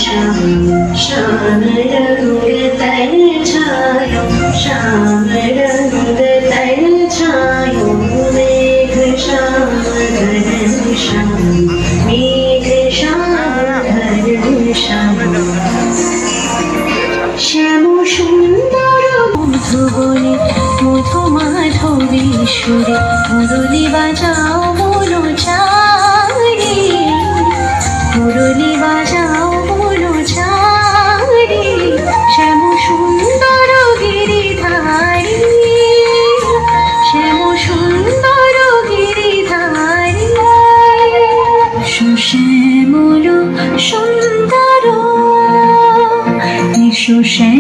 श्याम श्याम रंग तन छायो श्याम रंग तन छायो मेघ श्याम घन श्याम मेघ श्याम घन श्याम শ্যাম সুন্দর মধুবনে মধু মাধবী সুরে মুরলি বাজাও বলো চারি মুরলি বাজাও বলো চারি শ্যাম সুন্দর গিরিধারী শ্যাম সুন্দর গিরিধারী সুশ্যামল সুন্দর সুশ্যাম